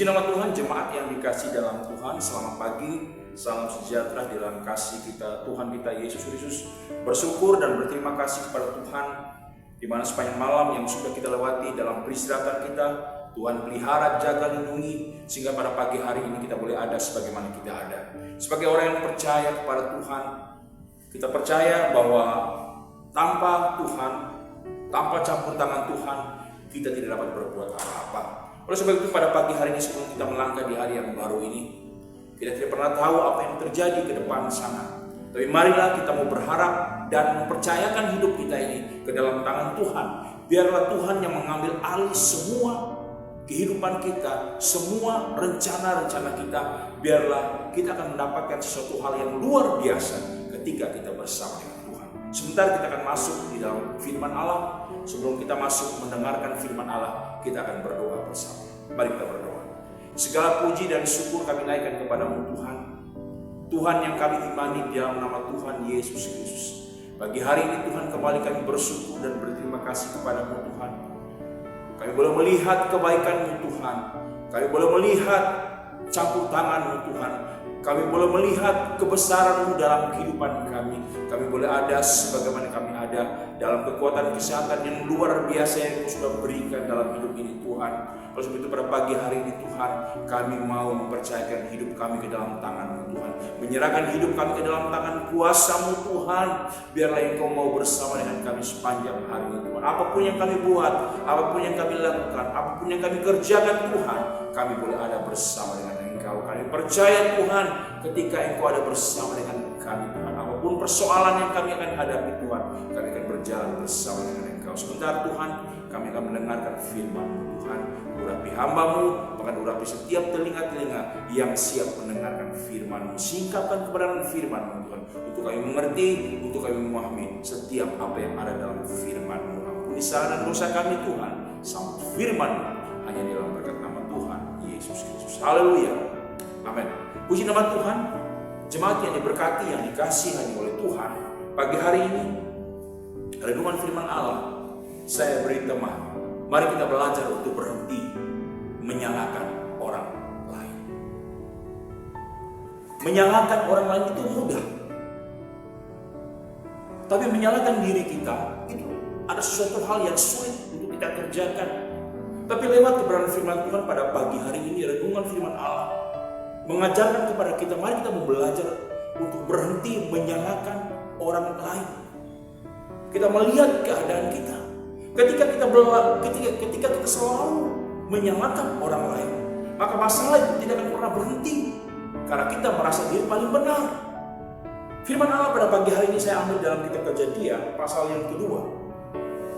Puji nama Tuhan, jemaat yang dikasih dalam Tuhan. Selamat pagi, salam sejahtera di dalam kasih kita Tuhan kita Yesus Kristus. Bersyukur dan berterima kasih kepada Tuhan di mana sepanjang malam yang sudah kita lewati dalam peristirahatan kita, Tuhan pelihara, jaga, lindungi, sehingga pada pagi hari ini kita boleh ada sebagaimana kita ada. Sebagai orang yang percaya kepada Tuhan, kita percaya bahwa tanpa Tuhan, tanpa campur tangan Tuhan, kita tidak dapat berbuat apa-apa. Oleh sebab itu pada pagi hari ini sebelum kita melangkah di hari yang baru ini, kita tidak pernah tahu apa yang terjadi ke depan sana. Tapi marilah kita mau berharap dan mempercayakan hidup kita ini ke dalam tangan Tuhan. Biarlah Tuhan yang mengambil alih semua kehidupan kita, semua rencana-rencana kita. Biarlah kita akan mendapatkan sesuatu hal yang luar biasa ketika kita bersama dengan Tuhan. Sebentar kita akan masuk di dalam firman Allah. Sebelum kita masuk mendengarkan firman Allah, kita akan berdoa bersama. Mari kita berdoa. Segala puji dan syukur kami naikkan kepadamu Tuhan. Tuhan yang kami imani di dalam nama Tuhan Yesus Kristus. Pagi hari ini Tuhan kembali kami bersyukur dan berterima kasih kepadamu Tuhan. Kami boleh melihat kebaikan-Mu Tuhan. Kami boleh melihat campur tangan-Mu Tuhan. Kami boleh melihat kebesaran-Mu dalam kehidupan kami. Kami boleh ada sebagaimana kami ada dalam kekuatan kesehatan yang luar biasa yang Kau sudah berikan dalam hidup ini Tuhan. Oleh sebab itu pada pagi hari ini Tuhan, kami mau mempercayakan hidup kami ke dalam tangan-Mu Tuhan. Menyerahkan hidup kami ke dalam tangan kuasa-Mu Tuhan. Biarlah Engkau mau bersama dengan kami sepanjang hari ini Tuhan. Apapun yang kami buat, apapun yang kami lakukan, apapun yang kami kerjakan Tuhan, kami boleh ada bersama dengan Engkau. Kami percaya Tuhan, ketika Engkau ada bersama dengan kami Tuhan, apapun persoalan yang kami akan hadapi Tuhan, kami akan berjalan bersama dengan Engkau. Sebentar Tuhan, kami akan mendengarkan firman Tuhan. Urapi hamba-Mu, bahkan urapi setiap telinga-telinga yang siap mendengarkan firman-Mu. Singkapkan kebenaran firman-Mu Tuhan, untuk kami mengerti, untuk kami memahami setiap apa yang ada dalam firman-Mu. Ampuni salah dan dosa kami Tuhan, sama firman-Mu hanya dalam berkat nama Tuhan Yesus Kristus. Haleluya, amin. Puji nama Tuhan. Jemaat yang diberkati, yang dikasihi oleh Tuhan, pagi hari ini renungan firman Allah, saya beri tema, mari kita belajar untuk berhenti menyalahkan orang lain. Menyalahkan orang lain itu mudah, tapi menyalahkan diri kita itu ada sesuatu hal yang sulit untuk kita kerjakan. Tapi lewat kebenaran firman Tuhan pada pagi hari ini, renungan firman Allah mengajarkan kepada kita, mari kita belajar untuk berhenti menyalahkan orang lain. Kita melihat keadaan kita. Ketika kita selalu menyalahkan orang lain, maka masalah itu tidak akan pernah berhenti karena kita merasa diri paling benar. Firman Allah pada pagi hari ini saya ambil dalam kitab Kejadian pasal yang kedua.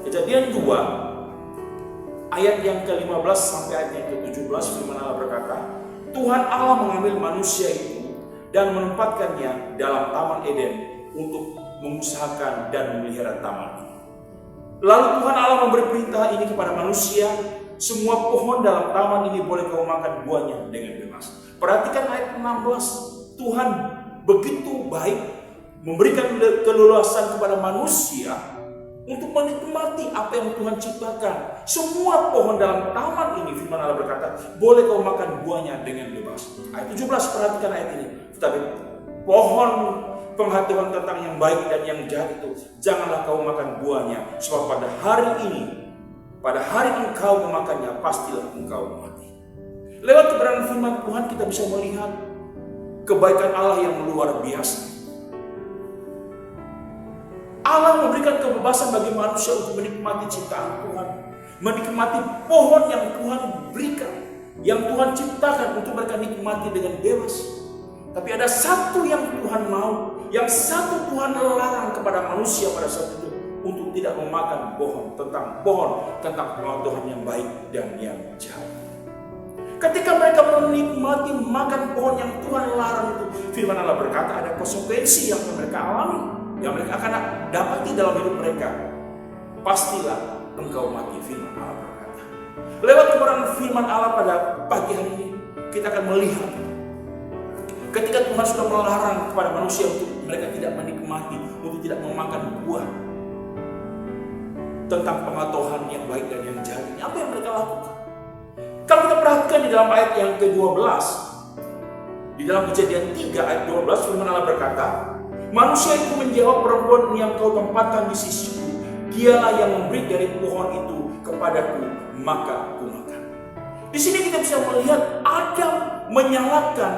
Kejadian 2 ayat yang ke-15 sampai ayat yang ke-17, firman Allah berkata, Tuhan Allah mengambil manusia itu dan menempatkannya dalam Taman Eden untuk mengusahakan dan memelihara taman ini. Lalu Tuhan Allah memberi perintah ini kepada manusia, semua pohon dalam taman ini boleh kau makan buahnya dengan bebas. Perhatikan ayat 16, Tuhan begitu baik memberikan keleluasan kepada manusia untuk menikmati apa yang Tuhan ciptakan. Semua pohon dalam taman ini, firman Allah berkata, boleh kau makan buahnya dengan bebas. Ayat 17, perhatikan ayat ini. Tetapi pohon pengetahuan tentang yang baik dan yang jahat itu, janganlah kau makan buahnya, sebab pada hari ini, pada hari engkau memakannya, pastilah engkau mati. Lewat kebenaran firman Tuhan kita bisa melihat kebaikan Allah yang luar biasa. Allah memberikan kebebasan bagi manusia untuk menikmati ciptaan Tuhan, menikmati pohon yang Tuhan berikan, yang Tuhan ciptakan untuk mereka nikmati dengan bebas. Tapi ada satu yang Tuhan mau, yang satu Tuhan larang kepada manusia pada saat itu, untuk tidak memakan pohon tentang pengetahuan yang baik dan yang jahat. Ketika mereka menikmati makan pohon yang Tuhan larang itu, firman Allah berkata ada konsekuensi yang mereka alami, yang mereka akan dapati dalam hidup mereka. Pastilah engkau mati, firman Allah berkata. Lewat kebenaran firman Allah pada pagi hari ini, kita akan melihat ketika Tuhan sudah melarang kepada manusia untuk mereka tidak menikmati, untuk tidak memakan buah tentang pengetahuan yang baik dan yang jahat ini, apa yang mereka lakukan? Kalau kita perhatikan di dalam ayat yang ke-12, di dalam Kejadian 3 ayat 12, firman Allah berkata, manusia itu menjawab, perempuan yang kau tempatkan di sisiku, dialah yang memberi dari pohon itu kepadaku, maka ku makan. Di sini kita bisa melihat Adam menyalahkan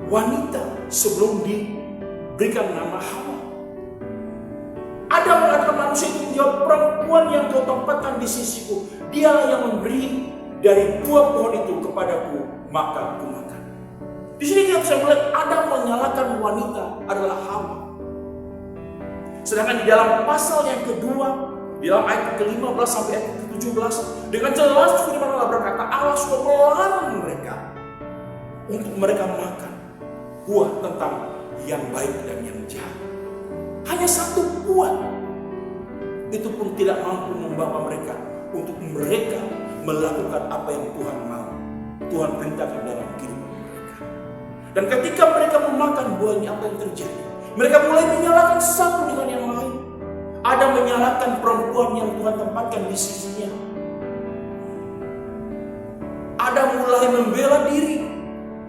wanita sebelum diberikan nama Hawa. Adam mengatakan manusia itu menjawab, perempuan yang kau tempatkan di sisiku, dialah yang memberi dari buah pohon itu kepadaku, maka ku makan. Di sini kita bisa melihat Adam menyalahkan wanita adalah Hawa. Sedangkan di dalam pasal yang kedua, di dalam ayat ke-15 sampai ayat ke-17, dengan jelas firman Allah berkata, Allah sudah melarang mereka untuk mereka makan buah tentang yang baik dan yang jahat. Hanya satu buah, itu pun tidak mampu membawa mereka untuk mereka melakukan apa yang Tuhan mau, Tuhan perintahkan dalam kehidupan mereka. Dan ketika mereka memakan buah ini, apa yang terjadi? Mereka mulai menyalahkan satu dengan yang lain. Ada menyalahkan perempuan yang Tuhan tempatkan di sisinya. Ada mulai membela diri.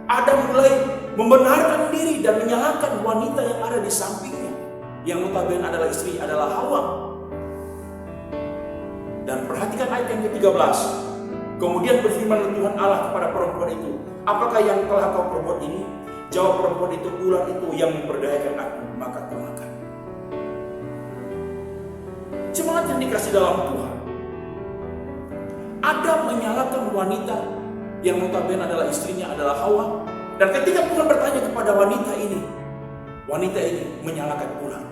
Ada mulai membenarkan diri dan menyalahkan wanita yang ada di sampingnya, yang notabene adalah istri, adalah Hawa. Dan perhatikan ayat yang ke-13. Kemudian berfirman Tuhan Allah kepada perempuan itu, apakah yang telah kau perbuat ini? Jawab perempuan itu, ular itu yang memperdayakan aku, maka ku makan. Jemaat yang dikasih dalam Tuhan, Adam menyalahkan wanita yang notabene adalah istrinya, adalah Hawa. Dan ketika Tuhan bertanya kepada wanita ini menyalahkan ular.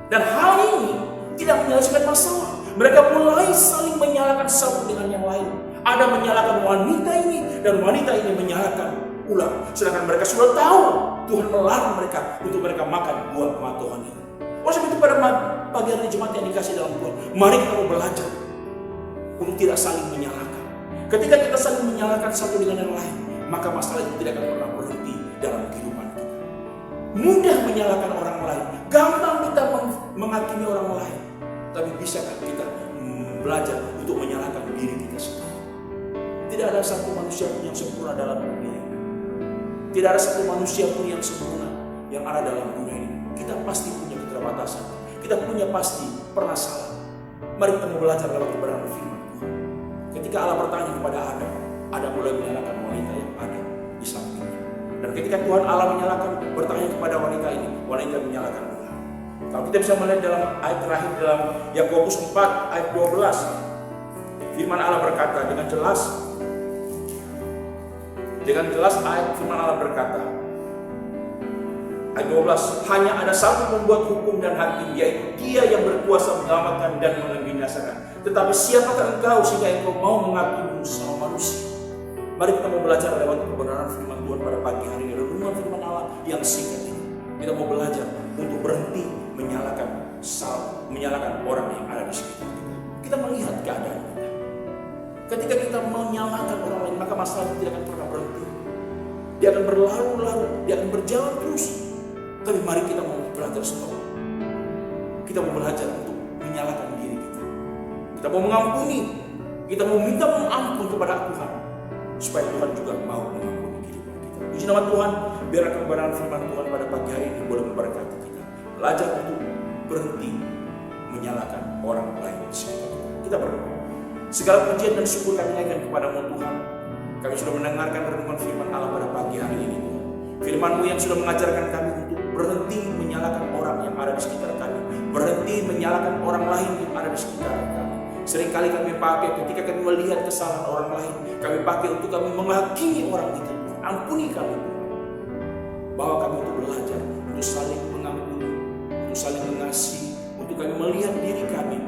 Dan hal ini tidak menyelesaikan masalah. Mereka mulai saling menyalahkan satu dengan yang lain. Ada menyalahkan wanita ini dan wanita ini menyalahkan ular. Sedangkan mereka sudah tahu Tuhan melarang mereka untuk mereka makan buah kematuhan ini. Oleh sebab itu pada pagi hari jemaat yang dikasih dalam Tuhan, mari kita mau belajar untuk tidak saling menyalahkan. Ketika kita saling menyalahkan satu dengan yang lain, maka masalah itu tidak akan pernah berhenti dalam kehidupan kita. Mudah menyalahkan orang lain, gampang kita menghakimi orang lain. Tapi bisakah kita belajar untuk menyalahkan diri kita sendiri? Tidak ada satu manusia pun yang sempurna dalam dunia ini. Tidak ada satu manusia pun yang sempurna yang ada dalam dunia ini. Kita pasti punya keterbatasan. Kita punya pasti pernah salah. Mari kita belajar lewat kebenaran firman Tuhan. Ketika Allah bertanya kepada Adam mulai menyalahkan wanita yang ada di sampingnya. Dan ketika Tuhan Allah bertanya kepada wanita ini, wanita menyalahkan Tuhan. Kalau kita bisa melihat dalam ayat terakhir dalam Yakobus 4 ayat 12, firman Allah berkata dengan jelas ayat firman Allah berkata, ayat 12, hanya ada satu pembuat hukum dan hakim, yaitu Dia yang berkuasa menyelamatkan dan membinasakan. Tetapi siapakah engkau sehingga engkau mau menghakimi sama manusia? Mari kita mau belajar lewat kebenaran firman Tuhan pada pagi hari ini. Renungan firman Allah yang singkat ini. Kita mau belajar untuk berhenti menyalahkan orang yang ada di sekitar kita. Kita melihat keadaan kita. Ketika kita menyalahkan orang lain, maka masalah itu tidak akan pernah berhenti. Dia akan berlarut-larut, dia akan berjalan terus. Tapi mari kita mau belajar stop. Kita mau belajar untuk menyalahkan diri kita. Kita mau mengampuni. Kita mau minta ampun kepada Tuhan, supaya Tuhan juga mau mengampuni kehidupan kita. Puji nama Tuhan, biarlah kebenaran firman Tuhan pada pagi hari ini boleh memberkati kita. Belajar untuk berhenti menyalahkan orang lain di sekitar kita. Kita berdoa. Segala pujian dan syukur kami naikkan kepada-Mu Tuhan. Kami sudah mendengarkan renungan firman Allah pada pagi hari ini Tuhan. Firman-Mu yang sudah mengajarkan kami untuk berhenti menyalahkan orang yang ada di sekitar kami. Berhenti menyalahkan orang lain yang ada di sekitar kami. Seringkali kami pakai ketika kami melihat kesalahan orang lain, kami pakai untuk kami menghakimi orang itu. Ampuni kami Tuhan. Bawa kami untuk belajar, untuk saling mengampuni, untuk saling mengasihi, untuk kami melihat diri kami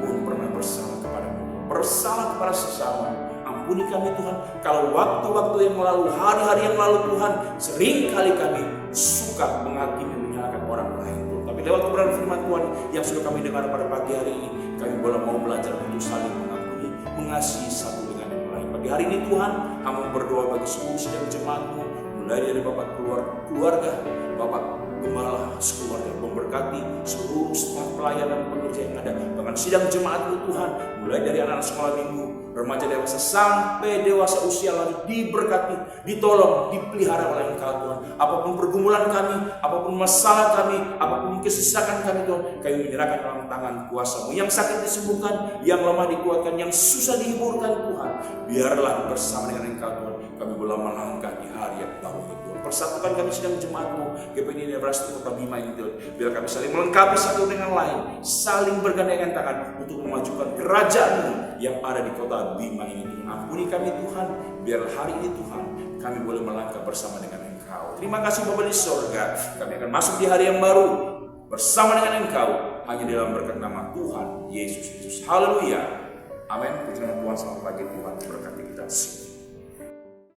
pun pernah bersalah kepadamu, bersalah kepada sesama. Ampuni kami Tuhan, kalau waktu-waktu yang lalu, hari-hari yang lalu Tuhan, seringkali kami suka menghakimi, menyalahkan orang lain Tuhan. Tapi lewat kebenaran firman Tuhan yang sudah kami dengar pada pagi hari ini, kami boleh mau belajar untuk saling mengampuni, mengasihi satu dengan yang lain. Pagi hari ini Tuhan, kami berdoa bagi seluruh sidang jemaat-Mu, mulai dari Bapak keluarga, Bapak Gembala sekeluarga, memberkati seluruh staf pelayanan pekerja yang ada, bahkan sidang jemaat-Mu Tuhan, mulai dari anak-anak sekolah minggu, remaja dewasa sampai dewasa usia lanjut diberkati, ditolong, dipelihara oleh Engkau Tuhan. Apapun pergumulan kami, apapun masalah kami, apapun kesesakan kami Tuhan, kami menyerahkan dalam tangan kuasa-Mu. Yang sakit disembuhkan, yang lemah dikuatkan, yang susah dihiburkan Tuhan. Biarlah bersama dengan Engkau Tuhan, kami boleh melangkah di hari yang baru ini Tuhan. Persatukan kami sedang jemaat-Mu, GPI Universitas Kota Bima ini Tuhan. Biar kami saling melengkapi satu dengan lain, saling bergandengan tangan untuk memajukan kerajaan-Mu yang ada di Kota Bima ini Tuhan. Ampuni kami Tuhan, biar hari ini Tuhan kami boleh melangkah bersama dengan Engkau. Terima kasih Bapa di sorga, kami akan masuk di hari yang baru bersama dengan Engkau, hanya dalam berkat nama Tuhan Yesus Kristus. Haleluya. Amin. Puji nama Tuhan, selamat pagi, Tuhan berkati kita semua.